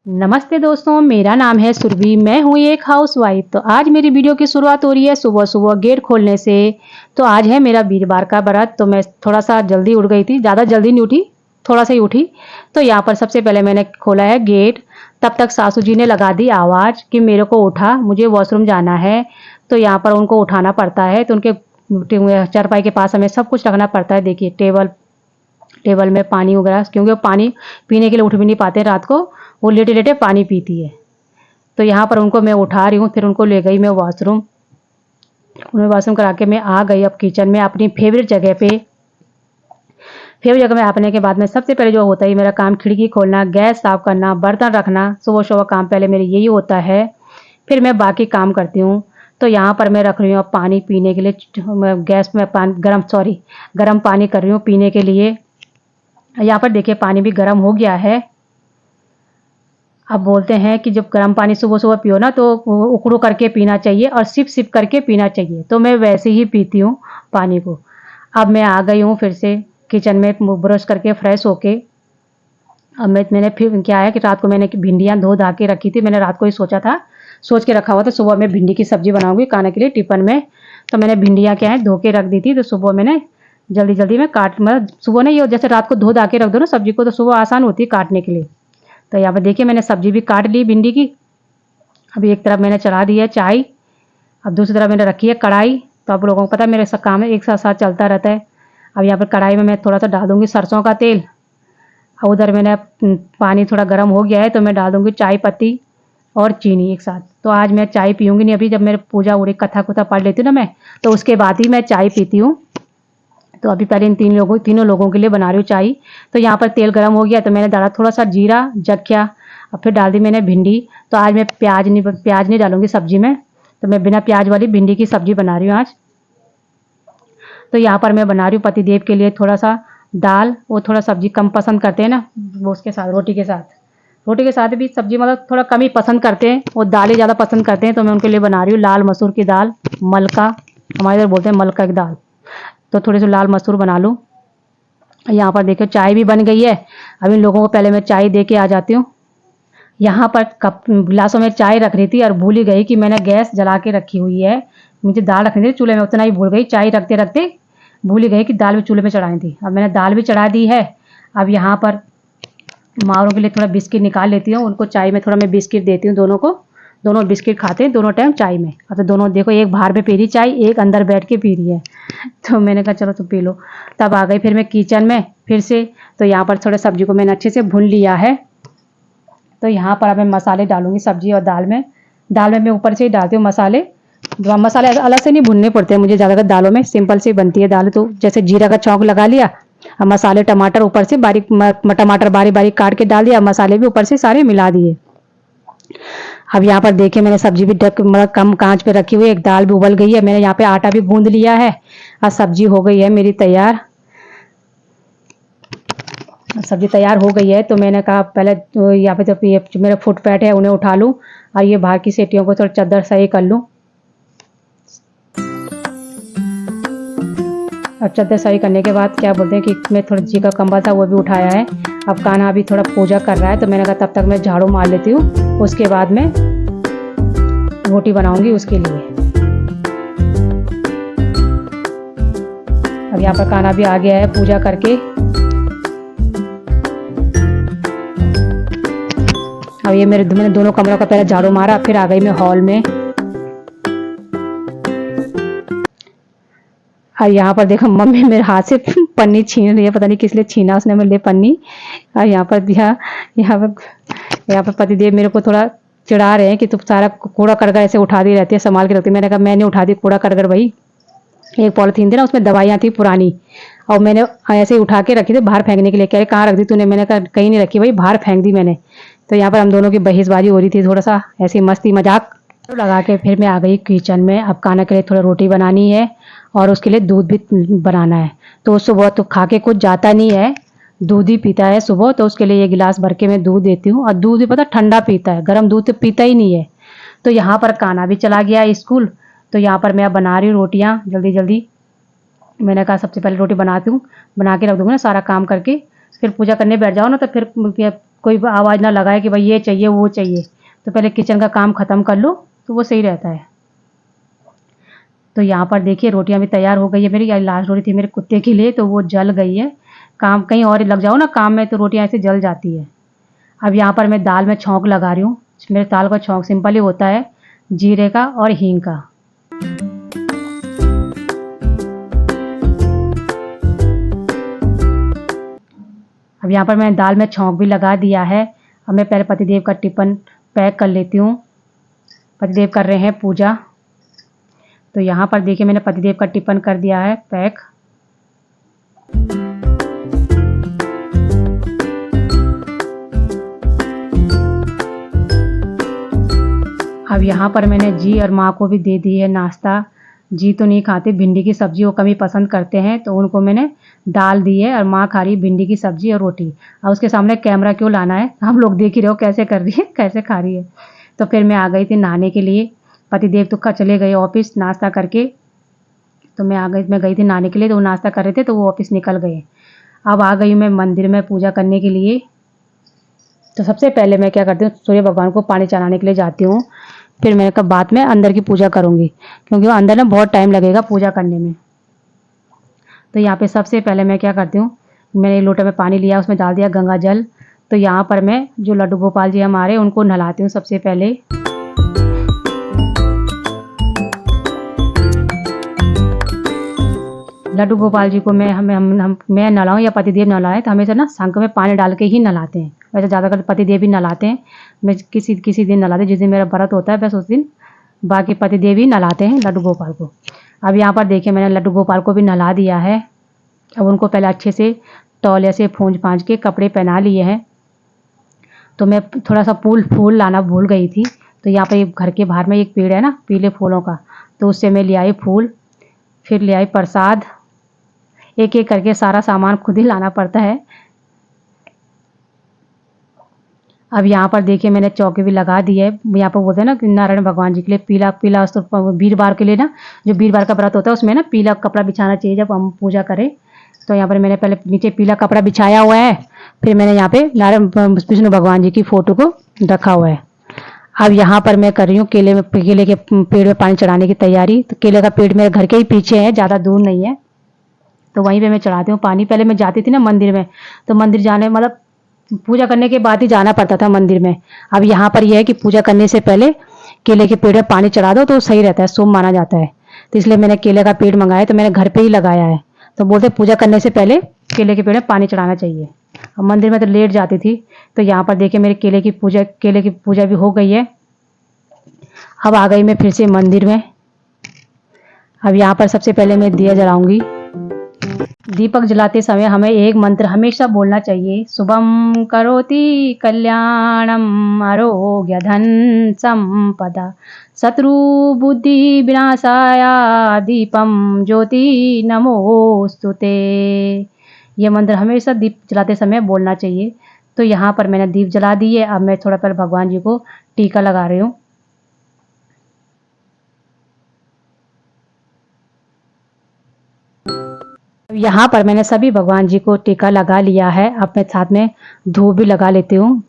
नमस्ते दोस्तों, मेरा नाम है सुरभि। मैं हूँ एक हाउसवाइफ। तो आज मेरी वीडियो की शुरुआत हो रही है सुबह सुबह गेट खोलने से। तो आज है मेरा वीरवार का व्रत। तो मैं थोड़ा सा जल्दी उठ गई थी, ज़्यादा जल्दी नहीं उठी, थोड़ा सा ही उठी। तो यहाँ पर सबसे पहले मैंने खोला है गेट। तब तक सासू जी ने लगा दी आवाज़ कि मेरे को उठा, मुझे वॉशरूम जाना है। तो यहाँ पर उनको उठाना पड़ता है। तो उनके चारपाई के पास हमें सब कुछ रखना पड़ता है। देखिए टेबल टेबल में पानी वगैरह, क्योंकि वो पानी पीने के लिए उठ भी नहीं पाते रात को, वो लेटे लेटे पानी पीती है। तो यहाँ पर उनको मैं उठा रही हूँ, फिर उनको ले गई मैं वॉशरूम। उन्हें वॉशरूम करा के मैं आ गई अब किचन में अपनी फेवरेट जगह पे। फेवरेट जगह में आने के बाद में सबसे पहले जो होता है मेरा काम, खिड़की खोलना, गैस साफ करना, बर्तन रखना। सुबह सुबह काम पहले मेरे यही होता है। फिर मैं बाकी काम करती हूँ। तो यहाँ पर मैं रख रही हूँ अब पानी पीने के लिए। मैं गैस में गर्म पानी कर रही हूँ पीने के लिए। यहाँ पर देखिए पानी भी गर्म हो गया है। अब बोलते हैं कि जब गर्म पानी सुबह सुबह पियो ना, तो उकड़ू करके पीना चाहिए और सिप सिप करके पीना चाहिए। तो मैं वैसे ही पीती हूँ पानी को। अब मैं आ गई हूँ फिर से किचन में, ब्रश करके फ्रेश होके। अब मैंने फिर क्या है कि रात को मैंने भिंडियाँ धो धा के रखी थी। मैंने रात को ही सोच के रखा हुआ था सुबह मैं भिंडी की सब्जी बनाऊंगी खाने के लिए टिफिन में। तो मैंने भिंडियाँ क्या है धो के रख दी थी। तो सुबह मैंने जल्दी जल्दी में मतलब सुबह नहीं, ये जैसे रात को धो धा के रख दो ना सब्जी को, तो सुबह आसान होती है काटने के लिए। तो यहाँ पर देखिए मैंने सब्जी भी काट ली भिंडी की। अभी एक तरफ मैंने चढ़ा दी है चाय, अब दूसरी तरफ मैंने रखी है कढ़ाई। तो आप लोगों को पता है मेरे सब काम एक साथ साथ चलता रहता है। अब यहाँ पर कढ़ाई में मैं थोड़ा सा डाल दूँगी सरसों का तेल। और उधर मैंने पानी थोड़ा गर्म हो गया है, तो मैं डाल दूँगी चाय पत्ती और चीनी एक साथ। तो आज मैं चाय पीऊँगी नहीं, अभी जब मेरे पूजा उड़ी कथा कुथा पढ़ लेती हूँ ना मैं, तो उसके बाद ही मैं चाय पीती हूँ। तो अभी पहले इन तीनों लोगों के लिए बना रही हूँ चाय। तो यहाँ पर तेल गर्म हो गया, तो मैंने डाला थोड़ा सा जीरा जख्या, और फिर डाल दी मैंने भिंडी। तो आज मैं प्याज नहीं डालूंगी सब्जी में। तो मैं बिना प्याज वाली भिंडी की सब्जी बना रही हूँ आज। तो यहाँ पर मैं बना रही हूँ पतिदेव के लिए थोड़ा सा दाल। वो थोड़ा सब्जी कम पसंद करते हैं ना, वो उसके साथ रोटी के साथ भी सब्जी मतलब थोड़ा कम ही पसंद करते हैं, वो दालें ज़्यादा पसंद करते हैं। तो मैं उनके लिए बना रही हूँ लाल मसूर की दाल, मलका, हमारे इधर बोलते हैं मलका की दाल। तो थोड़ी सी लाल मसूर बना लूँ। यहाँ पर देखो चाय भी बन गई है। अब इन लोगों को पहले मैं चाय दे के आ जाती हूँ। यहाँ पर कप गिलासों में चाय रख रही थी और भूल ही गई कि मैंने गैस जला के रखी हुई है। मुझे दाल रखनी थी चूल्हे में, उतना ही भूल गई। चाय रखते रखते भूल ही गई कि दाल भी चूल्हे में चढ़ाई थी। अब मैंने दाल भी चढ़ा दी है। अब यहाँ पर मारों के लिए थोड़ा बिस्किट निकाल लेती हूँ। उनको चाय में थोड़ा मैं बिस्किट देती हूँ दोनों को। दोनों बिस्किट खाते हैं दोनों टाइम चाय में। अब तो दोनों देखो, एक बाहर में पी रही चाय, एक अंदर बैठ के पी रही है। तो मैंने कहा चलो तो पी लो। तब आ गई फिर मैं किचन में फिर से। तो यहाँ पर थोड़े सब्जी को मैंने अच्छे से भून लिया है। तो यहाँ पर अब मैं मसाले डालूंगी सब्जी और दाल में मैं ऊपर से ही डालती हूँ मसाले। मसाले अलग से नहीं भूनने पड़ते हैं मुझे ज़्यादातर, दालों में सिंपल से बनती है दाल। तो जैसे जीरा का छौंक लगा लिया, अब मसाले टमाटर ऊपर से टमाटर बारीक बारीक काट के डाल दिया, मसाले भी ऊपर से सारे मिला दिए। अब यहाँ पर देखिए मैंने सब्जी भी मतलब कम कांच पे रखी हुई है। एक दाल भी उबल गई है, मैंने यहाँ पे आटा भी गूंद लिया है और सब्जी हो गई है मेरी तैयार। सब्जी तैयार हो गई है। तो मैंने कहा पहले तो यहाँ पे जो ये मेरे फुट पैट है उन्हें उठा लूँ और ये बाहर की सेटियों को थोड़ा चादर सही कर लूँ। अब चादर सही करने के बाद क्या बोलते हैं कि मैं थोड़ा जी का कंबल था वो भी उठाया है। अब कान्हा अभी थोड़ा पूजा कर रहा है, तो मैंने कहा तब तक मैं झाड़ू मार लेती हूँ, उसके बाद मैं रोटी बनाऊंगी उसके लिए। अब यहाँ पर कान्हा भी आ गया है पूजा करके। अब ये मैंने दोनों कमरों का पहले झाड़ू मारा, फिर आ गई मैं हॉल में। और यहाँ पर देखो मम्मी मेरे हाथ से पन्नी छीन रही है, पता नहीं किस लिए छीना उसने मेरे लिए पन्नी। और यहाँ पर पतिदेव मेरे को थोड़ा चिढ़ा रहे हैं कि तुम सारा कूड़ा करकर ऐसे उठा दी रहती है, संभाल के रखती है। मैंने कहा मैंने उठा दी कूड़ा करकर भाई। एक पॉलीथीन थी ना, उसमें दवाइयाँ थी पुरानी, और मैंने ऐसे ही उठा के रखी थी बाहर फेंकने के लिए। कह रहे कहाँ रख दी तूने? मैंने कहा कहीं नहीं रखी भाई, बाहर फेंक दी मैंने। तो यहाँ पर हम दोनों की बहसबाजी हो रही थी, थोड़ा सा ऐसी मस्ती मजाक लगा के फिर मैं आ गई किचन में। अब कान्हा के लिए थोड़ा रोटी बनानी है और उसके लिए दूध भी बनाना है। तो सुबह तो खा के कुछ जाता नहीं है, दूध ही पीता है सुबह। तो उसके लिए ये गिलास भर के मैं दूध देती हूँ। और दूध भी पता ठंडा पीता है, गर्म दूध तो पीता ही नहीं है। तो यहाँ पर कान्हा भी चला गया स्कूल। तो यहाँ पर मैं अब बना रही हूँ रोटियाँ जल्दी जल्दी। मैंने कहा सबसे पहले रोटी बनाती हूँ, बना के रख दूँगी ना सारा काम करके। फिर पूजा करने बैठ जाओ ना तो फिर कोई आवाज़ ना लगाए कि भाई ये चाहिए वो चाहिए। तो पहले किचन का काम ख़त्म कर लो तो वो सही रहता है। तो यहाँ पर देखिए रोटियाँ भी तैयार हो गई है मेरी। लास्ट रोटी थी मेरे कुत्ते के लिए तो वो जल गई है। काम कहीं और लग जाओ ना काम में तो रोटियाँ ऐसे जल जाती है। अब यहाँ पर मैं दाल में छौंक लगा रही हूँ। मेरे दाल का छौंक सिंपल ही होता है, जीरे का और हींग का। अब यहाँ पर मैंने दाल में छौंक भी लगा दिया है। अब मैं पहले पतिदेव का टिफ़िन पैक कर लेती हूँ। पतिदेव कर रहे हैं पूजा। तो यहाँ पर देखिए मैंने पतिदेव का टिफ़िन कर दिया है पैक। अब यहाँ पर मैंने जी और माँ को भी दे दी है नाश्ता। जी तो नहीं खाते, भिंडी की सब्ज़ी वो कम ही पसंद करते हैं तो उनको मैंने दाल दी है और माँ खा रही भिंडी की सब्ज़ी और रोटी। अब उसके सामने कैमरा क्यों लाना है, हम लोग देख ही रहे हो कैसे कर रही है, कैसे खा रही है। तो फिर मैं आ गई थी नहाने के लिए। पतिदेव तो चले गए ऑफिस नाश्ता करके, तो मैं गई थी नहाने के लिए। तो वो नाश्ता कर रहे थे तो वो ऑफिस निकल गए। अब आ गई मैं मंदिर में पूजा करने के लिए। तो सबसे पहले मैं क्या करती हूँ, सूर्य भगवान को पानी चढ़ाने के लिए जाती हूँ। फिर मैंने कहा बाद में अंदर की पूजा करूँगी क्योंकि वो अंदर ना बहुत टाइम लगेगा पूजा करने में। तो यहाँ पे सबसे पहले मैं क्या करती हूँ, मैंने एक लोटे में पानी लिया, उसमें डाल दिया गंगा जल। तो यहाँ पर मैं जो लड्डू गोपाल जी हमारे उनको नहलाती हूँ सबसे पहले। लड्डू गोपाल जी को मैं नहलाऊँ या पतिदेव नहलाएं तो हमेशा ना शंख में पानी डाल के ही नहलाते हैं। वैसे ज़्यादातर पतिदेव ही नहलाते हैं, मैं किसी दिन नहलाते, जिस दिन मेरा व्रत होता है बस उस दिन। बाकी पतिदेव ही नहलाते हैं लड्डू गोपाल को। अब यहाँ पर देखिए मैंने लड्डू गोपाल को भी नहला दिया है। अब उनको पहले अच्छे से तौलिया से पूंछ पाँच के कपड़े पहना लिए हैं। तो मैं थोड़ा सा फूल लाना भूल गई थी। तो यहाँ पर घर के बाहर में एक पेड़ है ना पीले फूलों का, तो उससे मैं ले आई फूल, फिर ले आई प्रसाद। एक एक करके सारा सामान खुद ही लाना पड़ता है। अब यहाँ पर देखिए मैंने चौकी भी लगा दी है। यहाँ पर बोलते हैं ना कि नारायण भगवान जी के लिए पीला पीला वीरवार के लिए ना, जो वीरवार का व्रत होता है उसमें ना पीला कपड़ा बिछाना चाहिए जब हम पूजा करें। तो यहाँ पर मैंने पहले नीचे पीला कपड़ा बिछाया हुआ है, फिर मैंने यहाँ पे नारायण विष्णु भगवान जी की फोटो को रखा हुआ है। अब यहाँ पर मैं कर रही हूँ केले के पेड़ में पानी चढ़ाने की तैयारी। तो केले का पेड़ मेरे घर के ही पीछे है, ज़्यादा दूर नहीं है, तो वहीं पे मैं चढ़ाती हूँ पानी। पहले मैं जाती थी ना मंदिर में, तो मंदिर जाने मतलब पूजा करने के बाद ही जाना पड़ता था मंदिर में। अब यहाँ पर यह है कि पूजा करने से पहले केले के पेड़ में पानी चढ़ा दो तो सही रहता है, शुभ माना जाता है। तो इसलिए मैंने केले का पेड़ मंगाया, तो मैंने घर पे ही लगाया है। तो बोलते पूजा करने से पहले केले के पेड़ में पानी चढ़ाना चाहिए। अब मंदिर में तो लेट जाती थी। तो यहाँ पर देखिए मेरे केले की पूजा भी हो गई है। अब आ गई मैं फिर से मंदिर में। अब यहाँ पर सबसे पहले मैं दिया जलाऊंगी। दीपक जलाते समय हमें एक मंत्र हमेशा बोलना चाहिए, शुभम करोति कल्याणम आरोग्य धन संपदा शत्रु बुद्धि विनाशाया दीपम ज्योति नमोस्तुते। ये मंत्र हमेशा दीप जलाते समय बोलना चाहिए। तो यहाँ पर मैंने दीप जला दिए। अब मैं थोड़ा पहले भगवान जी को टीका लगा रही हूँ। यहाँ पर मैंने सभी भगवान जी को टीका लगा लिया है। अब मैं साथ में धूप भी लगा लेती हूँ।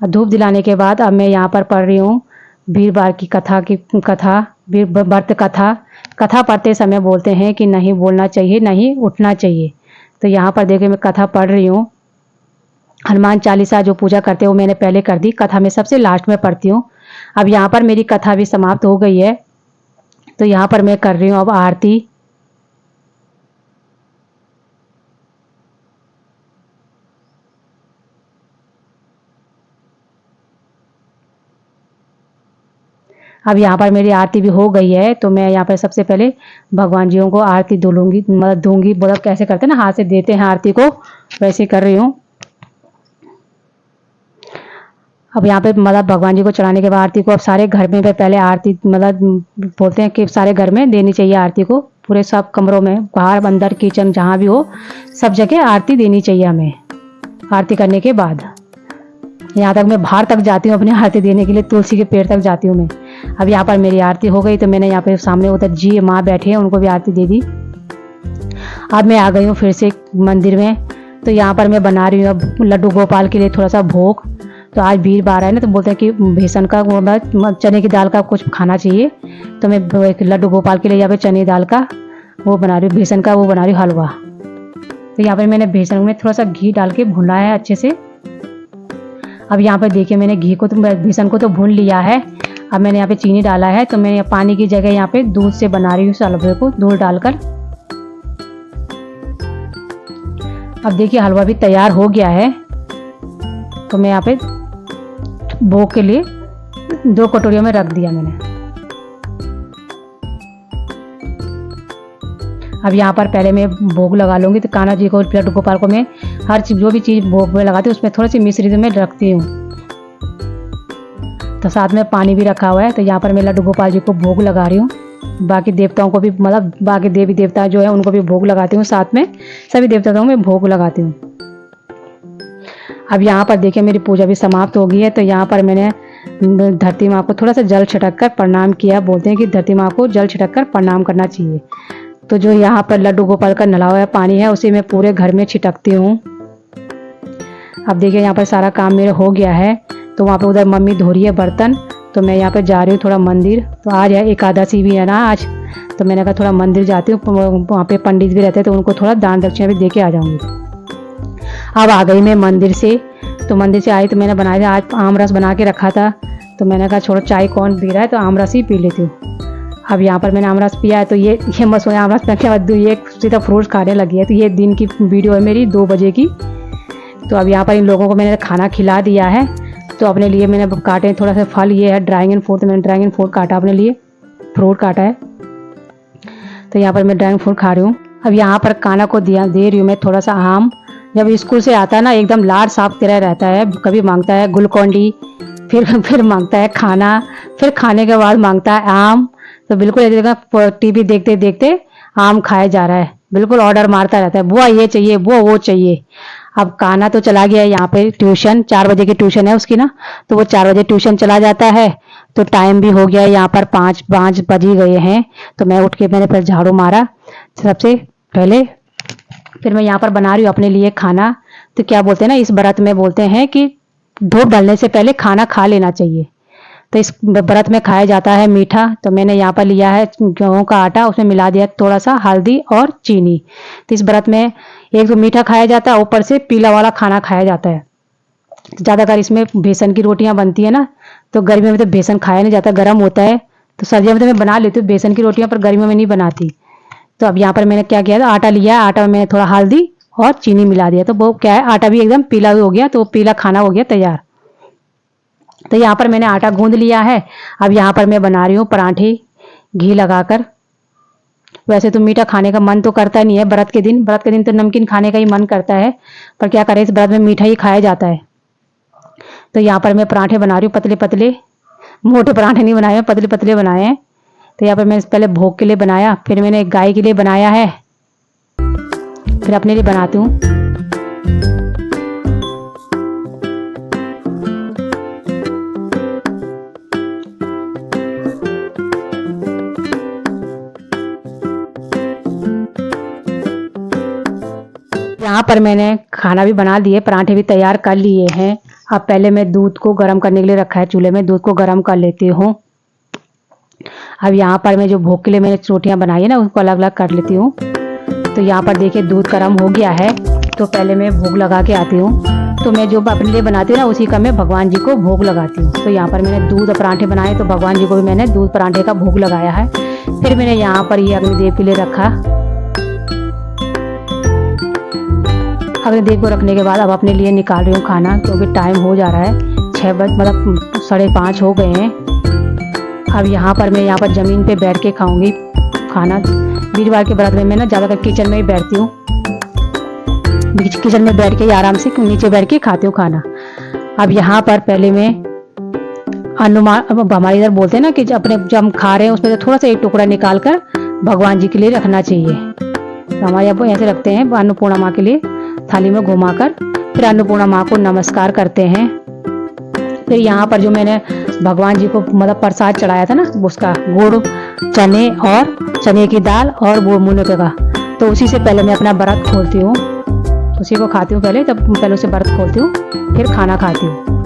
धूप दिलाने के बाद अब मैं यहाँ पर पढ़ रही हूँ वीरवार की व्रत कथा पढ़ते समय बोलते हैं कि नहीं बोलना चाहिए, नहीं उठना चाहिए। तो यहाँ पर देखिए मैं कथा पढ़ रही हूँ। हनुमान चालीसा जो पूजा करते हैं वो मैंने पहले कर दी, कथा में सबसे लास्ट में पढ़ती हूँ। अब यहाँ पर मेरी कथा भी समाप्त हो गई है। तो यहाँ पर मैं कर रही हूँ अब आरती। अब यहाँ पर मेरी आरती भी हो गई है। तो मैं यहाँ पर सबसे पहले भगवान जियों को आरती दूंगी, मतलब दूंगी, बोला कैसे करते हैं ना, हाथ से देते हैं आरती को, वैसे कर रही हूँ। अब यहाँ पे मतलब भगवान जी को चढ़ाने के बाद आरती को अब सारे घर में पहले आरती मतलब बोलते हैं कि सारे घर में देनी चाहिए आरती को, पूरे सब कमरों में, बाहर अंदर किचन जहाँ भी हो सब जगह आरती देनी चाहिए हमें। आरती करने के बाद यहाँ तक मैं बाहर तक जाती हूँ अपनी आरती देने के लिए, तुलसी के पेड़ तक जाती हूँ मैं। अब यहाँ पर मेरी आरती हो गई। तो मैंने यहाँ पे सामने उधर जी माँ बैठे हैं उनको भी आरती दे दी। अब मैं आ गई हूँ फिर से मंदिर में। तो यहाँ पर मैं बना रही हूँ अब लड्डू गोपाल के लिए थोड़ा सा भोग। तो आज वीरवार है ना, तो बोलते हैं कि बेसन का चने की दाल का कुछ खाना चाहिए। तो मैं एक लड्डू गोपाल के लिए यहाँ पे चने की दाल का वो बना रही हूँ, बेसन का वो बना रही हूँ हलवा। तो यहाँ पर मैंने बेसन में थोड़ा सा घी डाल के भुना है अच्छे से। अब यहाँ पर देखिए मैंने घी को तो बेसन को तो भून लिया है। अब मैंने यहाँ पे चीनी डाला है। तो मैं पानी की जगह यहाँ पे दूध से बना रही हूँ इस हलवे को, दूध डालकर। अब देखिए हलवा भी तैयार हो गया है। तो मैं यहाँ पे भोग के लिए 2 कटोरियों में रख दिया मैंने। अब यहाँ पर पहले मैं भोग लगा लूँगी। तो कान्हा जी को, लड्डू गोपाल को मैं हर चीज़ जो भी चीज़ भोग में लगाती हूँ उसमें थोड़ी सी मिश्री में रखती हूँ। तो साथ में पानी भी रखा हुआ है। तो यहाँ पर मैं लड्डू गोपाल जी को भोग लगा रही हूँ। बाकी देवताओं को भी, मतलब बाकी देवी देवता जो है उनको भी भोग लगाती हूँ, साथ में सभी देवताओं में भोग लगाती हूँ। अब यहाँ पर देखिए मेरी पूजा भी समाप्त हो गई है। तो यहाँ पर मैंने धरती माँ को थोड़ा सा जल छिड़क कर प्रणाम किया। बोलते हैं कि धरती माँ को जल छिड़क कर प्रणाम करना चाहिए। तो जो यहाँ पर लड्डू गोपाल का नला हुआ पानी है उसे मैं पूरे घर में छिटकती हूँ। अब देखिए यहाँ पर सारा काम मेरा हो गया है। तो वहाँ पे उधर मम्मी धो रही है बर्तन। तो मैं यहाँ पे जा रही हूँ थोड़ा मंदिर। तो आज है एकादशी भी है ना आज। तो मैंने कहा थोड़ा मंदिर जाती हूँ, वहाँ पे पंडित भी रहते हैं तो उनको थोड़ा दान दक्षिणा भी दे के आ जाऊँगी। अब आ गई मैं मंदिर से। तो मंदिर से आई तो मैंने बनाया था, आज आम रस बना के रखा था। तो मैंने कहा छोड़ो चाय कौन पी रहा है, तो आम रस ही पी लेती हूँ। अब यहाँ पर मैंने आम रस पिया है। तो ये मत सोया आम रस पीने के बाद ये सीधा फ्रूट्स खाने लगी है। तो ये दिन की वीडियो है मेरी 2 बजे की। तो अब यहाँ पर इन लोगों को मैंने खाना खिला दिया है। तो अपने लिए मैंने काटे थोड़ा सा फल, ये है ड्रैगन फ्रूट। तो मैंने ड्रैगन फ्रूट काटा अपने लिए, फ्रूट काटा है। तो यहाँ पर मैं ड्रैगन फ्रूट खा रही हूँ। अब यहाँ पर कान्हा को दे रही हूँ मैं थोड़ा सा आम। जब स्कूल से आता है ना एकदम लाड साफ तेरा रहता है। कभी मांगता है ग्लूकॉन-डी, फिर मांगता है खाना, फिर खाने के बाद मांगता है आम। तो बिल्कुल एक जगह टीवी देखते देखते आम खाया जा रहा है, बिल्कुल ऑर्डर मारता रहता है, बुआ ये चाहिए, बुआ वो चाहिए। अब कान्हा तो चला गया है यहाँ पे ट्यूशन, 4 बजे की ट्यूशन है उसकी ना। तो वो 4 बजे ट्यूशन चला जाता है। तो टाइम भी हो गया है, यहाँ पर 5 बज ही गए हैं। तो मैं उठ के मैंने फिर झाड़ू मारा सबसे पहले। फिर मैं यहाँ पर बना रही हूँ अपने लिए खाना। तो क्या बोलते हैं ना, इस व्रत में बोलते हैं कि धूप ढलने से पहले खाना खा लेना चाहिए। तो इस व्रत में खाया जाता है मीठा। तो मैंने यहाँ पर लिया है गेहूं का आटा, उसमें मिला दिया थोड़ा सा हल्दी और चीनी। तो इस व्रत में एक तो मीठा खाया जाता है, ऊपर से पीला वाला खाना खाया जाता है। ज़्यादातर इसमें बेसन की रोटियां बनती है ना। तो गर्मियों में तो बेसन खाया नहीं जाता, गर्म होता है। तो सर्दियों में तो मैं बना लेती हूँ बेसन की रोटियां, पर गर्मियों में नहीं बनाती। तो अब यहाँ पर मैंने क्या किया था, आटा लिया, आटा में मैंने थोड़ा हल्दी और चीनी मिला दिया। तो वो क्या है, आटा भी एकदम पीला हो गया। तो पीला खाना हो गया तैयार। तो यहाँ पर मैंने आटा गूंद लिया है। अब यहाँ पर मैं बना रही हूँ पराठे घी लगाकर। वैसे तो मीठा खाने का मन तो करता नहीं है व्रत के दिन। व्रत के दिन तो नमकीन खाने का ही मन करता है, पर क्या करें इस व्रत में मीठा ही खाया जाता है। तो यहाँ पर मैं पराठे बना रही हूँ पतले पतले, मोटे पराठे नहीं बनाए हैं, पतले पतले बनाए हैं। तो यहाँ पर मैंने पहले भोग के लिए बनाया, फिर मैंने गाय के लिए बनाया है, फिर अपने लिए बनाती हूँ। यहाँ पर मैंने खाना भी बना लिए, पराठे भी तैयार कर लिए हैं। अब पहले मैं दूध को गर्म करने के लिए रखा है चूल्हे में, दूध को गर्म कर लेती हूँ। अब यहाँ पर मैं जो भोग के लिए मैंने रोटियां बनाई है ना, उसको अलग अलग कर लेती हूँ। तो यहाँ पर देखिए दूध गर्म हो गया है। तो पहले मैं भोग लगा के आती हूँ। तो मैं जो अपने लिए बनाती हूँ ना, उसी का मैं भगवान जी को भोग लगाती हूँ। तो यहाँ पर मैंने दूध और पराठे बनाए, तो भगवान जी को भी मैंने दूध पराठे का भोग लगाया है। फिर मैंने यहाँ पर ये अग्निदेव के लिए रखा। अग्निदेव को रखने के बाद अब अपने लिए निकाल रही हूँ खाना, क्योंकि टाइम हो जा रहा है, 6 बज मतलब 5:30 हो गए हैं। अब यहाँ पर मैं यहाँ पर ज़मीन पे बैठ के खाऊंगी खाना। वीरवार के व्रत में मैं ना ज़्यादातर किचन में ही बैठती हूँ, किचन में बैठ के आराम से नीचे बैठ के खाती हूँ खाना। अब यहाँ पर पहले मैं अनुमान, अब हमारे इधर बोलते हैं ना कि अपने जब हम खा रहे हैं उसमें से थोड़ा सा एक टुकड़ा निकाल कर भगवान जी के लिए रखना चाहिए। तो हमारे यहाँ ऐसे रखते हैं अन्नपूर्णा माँ के लिए, थाली में घुमाकर फिर अन्नपूर्णा माँ को नमस्कार करते हैं। फिर यहाँ पर जो मैंने भगवान जी को मतलब प्रसाद चढ़ाया था ना, उसका गुड़, चने और चने की दाल और वो मुनके का, तो उसी से पहले मैं अपना व्रत खोलती हूँ। उसी को खाती हूँ पहले, तब पहले उसे व्रत खोलती हूँ, फिर खाना खाती हूँ।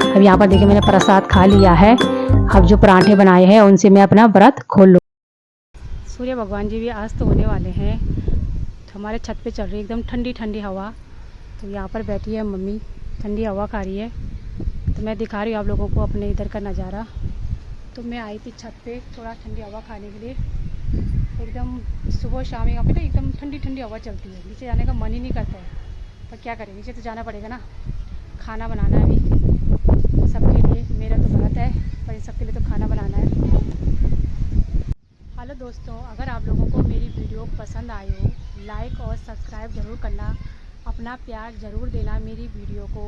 अब यहाँ पर देखिए मैंने प्रसाद खा लिया है। अब जो पराठे बनाए हैं उनसे मैं अपना व्रत खोल लूँ। सूर्य भगवान जी भी आज तो होने वाले हैं। तो हमारे छत पे चल रही है एकदम ठंडी ठंडी हवा। तो यहाँ पर बैठी है मम्मी, ठंडी हवा खा रही है। तो मैं दिखा रही हूँ आप लोगों को अपने इधर का नज़ारा। तो मैं आई थी छत पे थोड़ा ठंडी हवा खाने के लिए। एकदम सुबह शाम यहाँ पे ना एकदम ठंडी ठंडी हवा चलती है। नीचे जाने का मन ही नहीं करता है, पर क्या करें, नीचे तो जाना पड़ेगा ना। खाना बनाना है अभी सबके लिए। मेरा तो व्रत है, पर इन सबके लिए तो खाना बनाना है। हेलो दोस्तों, अगर आप लोगों को मेरी वीडियो पसंद आई हो, लाइक और सब्सक्राइब ज़रूर करना, अपना प्यार ज़रूर देना मेरी वीडियो को।